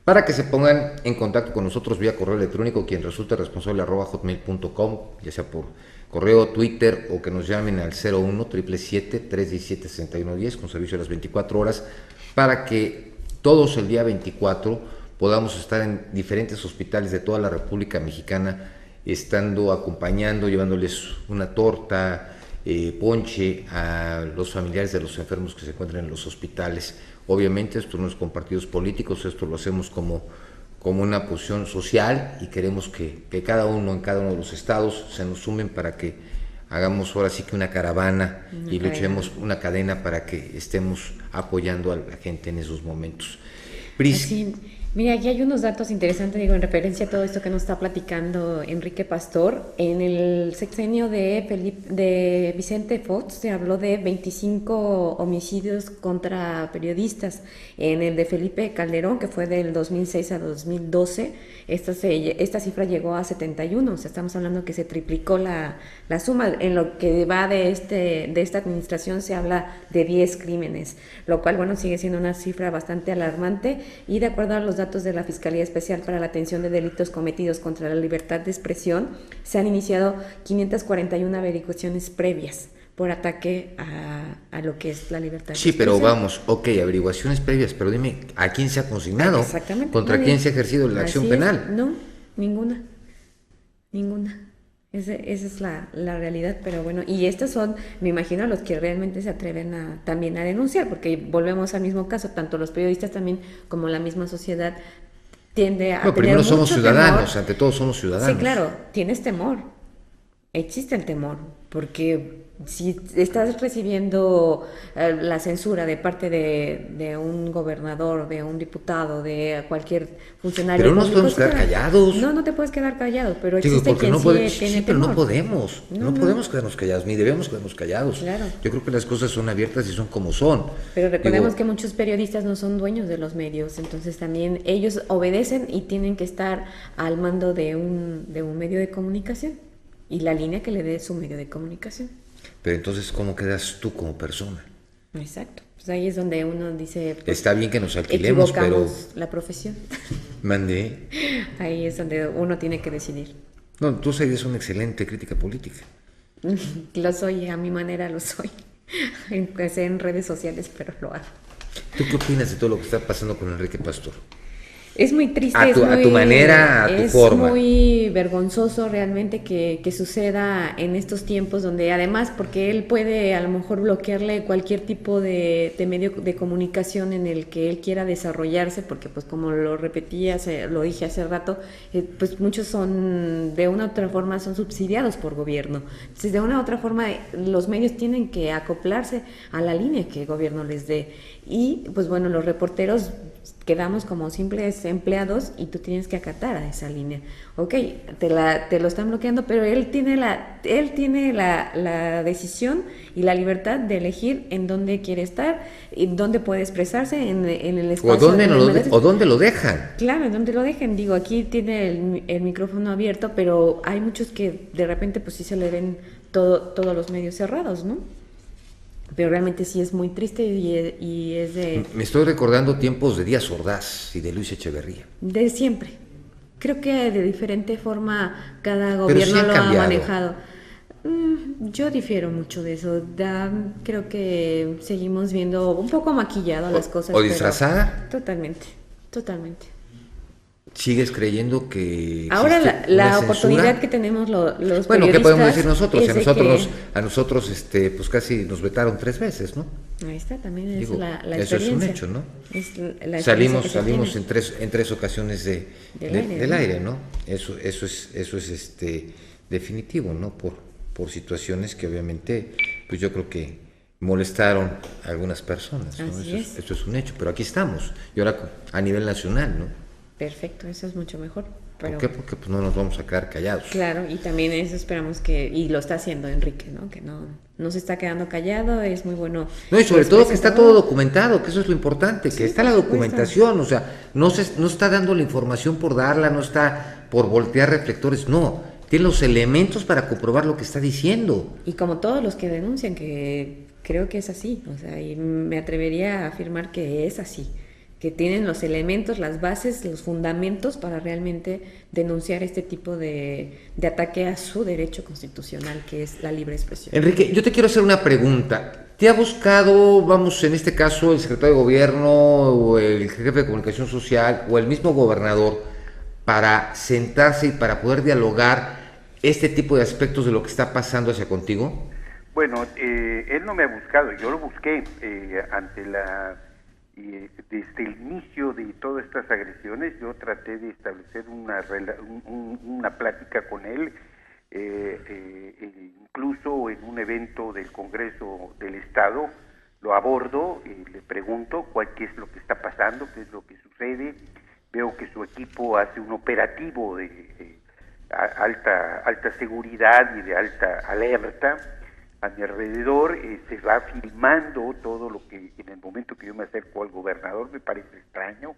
para que se pongan en contacto con nosotros vía correo electrónico quien resulte responsable @hotmail.com, ya sea por correo, Twitter, o que nos llamen al 01-777-317-6110 con servicio a las 24 horas, para que todos el día 24 podamos estar en diferentes hospitales de toda la República Mexicana, estando acompañando, llevándoles una torta, ponche a los familiares de los enfermos que se encuentran en los hospitales. Obviamente esto no es con partidos políticos, esto lo hacemos como una posición social, y queremos que cada uno en cada uno de los estados se nos sumen para que hagamos ahora sí que una caravana y luchemos una cadena para que estemos apoyando a la gente en esos momentos. Sí, mira, aquí hay unos datos interesantes, digo, en referencia a todo esto que nos está platicando Enrique Pastor. En el sexenio de Vicente Fox se habló de 25 homicidios contra periodistas. En el de Felipe Calderón, que fue del 2006 a 2012, esta cifra llegó a 71. O sea, estamos hablando que se triplicó la suma. En lo que va de esta administración se habla de 10 crímenes, lo cual, bueno, sigue siendo una cifra bastante alarmante. Y de acuerdo a los datos de la Fiscalía Especial para la Atención de Delitos Cometidos contra la Libertad de Expresión, se han iniciado 541 averiguaciones previas por ataque a lo que es la libertad de expresión. Sí, pero vamos, averiguaciones previas, pero dime, ¿a quién se ha consignado? Exactamente. ¿Contra quién se ha ejercido la acción penal? No, ninguna. Esa es la realidad, pero bueno, y estos son, me imagino, los que realmente se atreven también a denunciar, porque volvemos al mismo caso, tanto los periodistas también como la misma sociedad tiende a tener primero somos mucho ciudadanos, temor. ante todo somos ciudadanos. Sí, claro, tienes temor, existe el temor, porque si estás recibiendo la censura de parte de un gobernador, de un diputado, de cualquier funcionario pero no nos público, podemos quedar callados. No te puedes quedar callado, pero Digo, existe porque quien no sí podemos, tiene sí, pero temor. no podemos, no podemos quedarnos callados, ni debemos quedarnos callados. Claro. Yo creo que las cosas son abiertas y son como son. Pero recordemos que muchos periodistas no son dueños de los medios, entonces también ellos obedecen y tienen que estar al mando de un medio de comunicación y la línea que le dé su medio de comunicación. Pero entonces, ¿cómo quedas tú como persona? Exacto. Pues ahí es donde uno dice... Pues, está bien que nos alquilemos, pero... la profesión. Mandé. Ahí es donde uno tiene que decidir. No, tú eres una excelente crítica política. Lo soy, a mi manera lo soy. Empecé en redes sociales, pero lo hago. ¿Tú qué opinas de todo lo que está pasando con Enrique Pastor? Es muy triste. A tu manera, a tu forma. Es muy vergonzoso realmente que suceda en estos tiempos donde además, porque él puede a lo mejor bloquearle cualquier tipo de medio de comunicación en el que él quiera desarrollarse, porque pues como lo repetí, lo dije hace rato, pues muchos son, de una u otra forma, son subsidiados por gobierno. Entonces, de una u otra forma, los medios tienen que acoplarse a la línea que el gobierno les dé. Y pues bueno, los reporteros quedamos como simples empleados y tú tienes que acatar a esa línea. Ok, te lo están bloqueando, pero él tiene la decisión y la libertad de elegir en dónde quiere estar y dónde puede expresarse en el espacio. O dónde lo dejan. Claro, en dónde lo dejan. Digo, aquí tiene el micrófono abierto, pero hay muchos que de repente pues sí se le ven todos los medios cerrados, ¿no? Pero realmente sí es muy triste y es de... Me estoy recordando tiempos de Díaz Ordaz y de Luis Echeverría. De siempre. Creo que de diferente forma cada gobierno sí lo cambiado. ha manejado. Yo difiero mucho de eso. Creo que seguimos viendo un poco maquillado las cosas. ¿O disfrazada? Totalmente. ¿Sigues creyendo que ahora la oportunidad que tenemos los periodistas? Bueno, ¿qué podemos decir nosotros? Es A nosotros pues casi nos vetaron 3 veces, ¿no? Ahí está, también es la experiencia. Eso es un hecho, ¿no? Salimos en 3 ocasiones del aire, ¿no? Eso es definitivo, ¿no? Por situaciones que obviamente, pues yo creo que molestaron a algunas personas, ¿no? Eso es un hecho, pero aquí estamos, y ahora a nivel nacional, ¿no? Perfecto, eso es mucho mejor. Pero, ¿por qué? Porque pues, no nos vamos a quedar callados. Claro, y también eso esperamos y lo está haciendo Enrique, ¿no? Que no se está quedando callado, es muy bueno. No, y sobre todo que está todo documentado, que eso es lo importante, que está la documentación, o sea, no está dando la información por darla, no está por voltear reflectores, no, tiene los elementos para comprobar lo que está diciendo. Y como todos los que denuncian, que creo que es así, o sea, y me atrevería a afirmar que es así, que tienen los elementos, las bases, los fundamentos para realmente denunciar este tipo de ataque a su derecho constitucional, que es la libre expresión. Enrique, yo te quiero hacer una pregunta. ¿Te ha buscado, en este caso, el secretario de Gobierno o el jefe de Comunicación Social o el mismo gobernador para sentarse y para poder dialogar este tipo de aspectos de lo que está pasando hacia contigo? Bueno, él no me ha buscado, yo lo busqué desde el inicio de todas estas agresiones. Yo traté de establecer una plática con él, incluso en un evento del Congreso del Estado, lo abordo, le pregunto qué es lo que está pasando, qué es lo que sucede. Veo que su equipo hace un operativo de alta seguridad y de alta alerta a mi alrededor, se va filmando todo lo que en el momento que yo me acerco al gobernador. Me parece extraño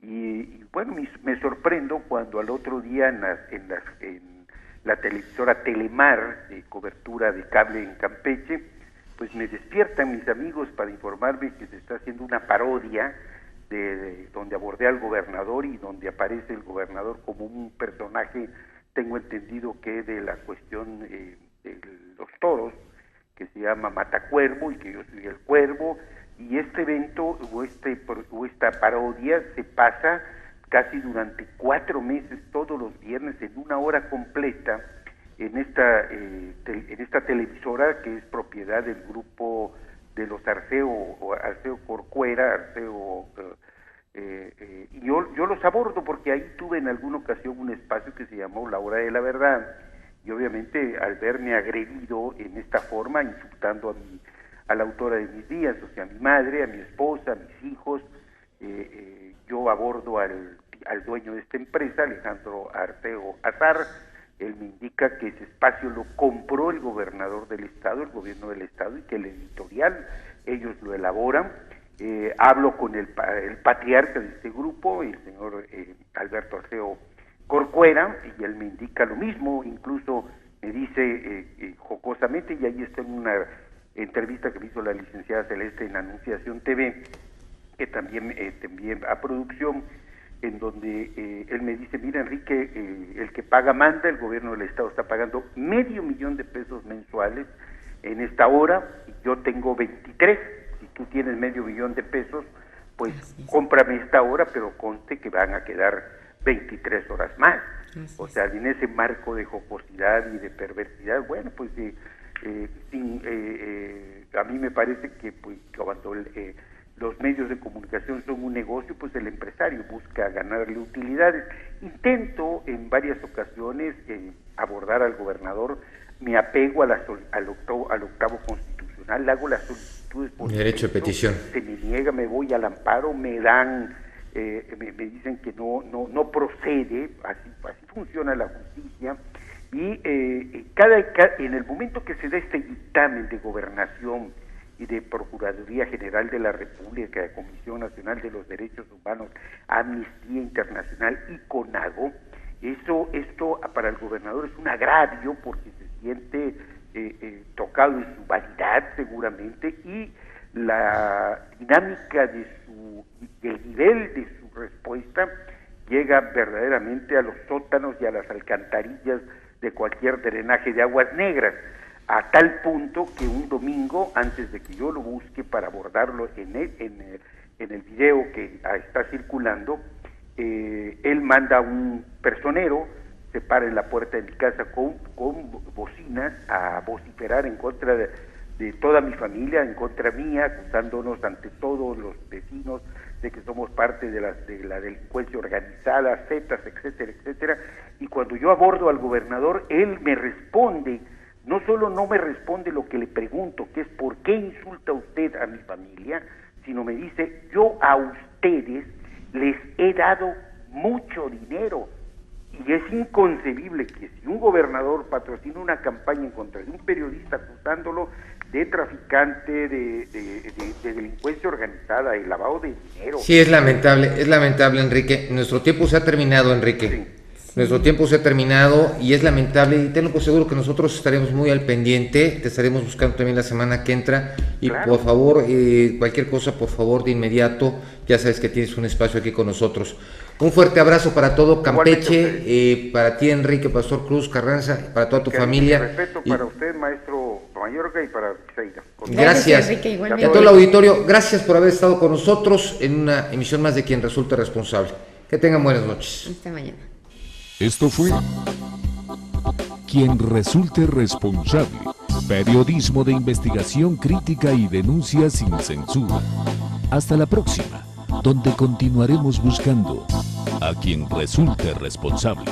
y bueno, me sorprendo cuando al otro día en la televisora Telemar, de cobertura de cable en Campeche, pues me despiertan mis amigos para informarme que se está haciendo una parodia de donde abordé al gobernador y donde aparece el gobernador como un personaje, tengo entendido que de la cuestión de los toros, que se llama Matacuervo y que yo soy el cuervo, y este evento o esta parodia se pasa casi durante 4 meses, todos los viernes, en 1 hora completa, en esta televisora que es propiedad del grupo de los Arceo Corcuera, y yo los abordo porque ahí tuve en alguna ocasión un espacio que se llamó La Hora de la Verdad, y obviamente al verme agredido en esta forma, insultando a la autora de mis días, o sea, a mi madre, a mi esposa, a mis hijos, yo abordo al dueño de esta empresa, Alejandro Arceo Azar. Él me indica que ese espacio lo compró el gobernador del estado, el gobierno del estado, y que el editorial ellos lo elaboran. Hablo con el patriarca de este grupo, el señor Alberto Arceo Corcuera, y él me indica lo mismo, incluso me dice jocosamente, y ahí está en una entrevista que me hizo la licenciada Celeste en Anunciación TV, que también te envié a producción, en donde él me dice, mira Enrique, el que paga manda, el gobierno del estado está pagando $500,000 de pesos mensuales en esta hora, y yo tengo 23, si tú tienes $500,000 de pesos, pues cómprame esta hora, pero conste que van a quedar 23 horas más. O sea, en ese marco de jocosidad y de perversidad, bueno, pues a mí me parece que pues cuando los medios de comunicación son un negocio, pues el empresario busca ganarle utilidades. Intento en varias ocasiones abordar al gobernador, me apego al octavo constitucional, le hago las solicitudes por derecho de petición. Se me niega, me voy al amparo, me dan, me dicen que no procede, así funciona la justicia. Y en el momento que se da este dictamen de gobernación y de Procuraduría General de la República, Comisión Nacional de los Derechos Humanos, Amnistía Internacional y CONAGO, esto para el gobernador es un agravio porque se siente tocado en su vanidad seguramente, y la dinámica del nivel de su respuesta llega verdaderamente a los sótanos y a las alcantarillas de cualquier drenaje de aguas negras, a tal punto que un domingo, antes de que yo lo busque para abordarlo en el video que está circulando, él manda a un personero, se para en la puerta de mi casa con bocinas a vociferar en contra de toda mi familia, en contra mía, acusándonos ante todos los vecinos de que somos parte de la delincuencia organizada, zetas, etcétera, etcétera. Y cuando yo abordo al gobernador, él me responde, no solo no me responde lo que le pregunto, que es ¿por qué insulta usted a mi familia?, sino me dice, yo a ustedes les he dado mucho dinero. Y es inconcebible que si un gobernador patrocina una campaña en contra de un periodista acusándolo de traficante, de delincuencia organizada, de lavado de dinero. Sí, es lamentable, Enrique. Nuestro tiempo se ha terminado, Enrique. Sí. Nuestro tiempo se ha terminado y es lamentable, y tenlo por seguro que nosotros estaremos muy al pendiente, te estaremos buscando también la semana que entra, y claro, por favor, cualquier cosa, por favor, de inmediato, ya sabes que tienes un espacio aquí con nosotros. Un fuerte abrazo para todo Campeche, para ti, Enrique Pastor Cruz Carranza, para toda tu familia. Respeto para usted, maestro Mayorga, y para Seira. Gracias, Enrique, y a todo el auditorio, gracias por haber estado con nosotros en una emisión más de Quien Resulta Responsable. Que tengan buenas noches. Hasta mañana. Esto fue Quien Resulte Responsable, periodismo de investigación crítica y denuncia sin censura. Hasta la próxima, donde continuaremos buscando a quien resulte responsable.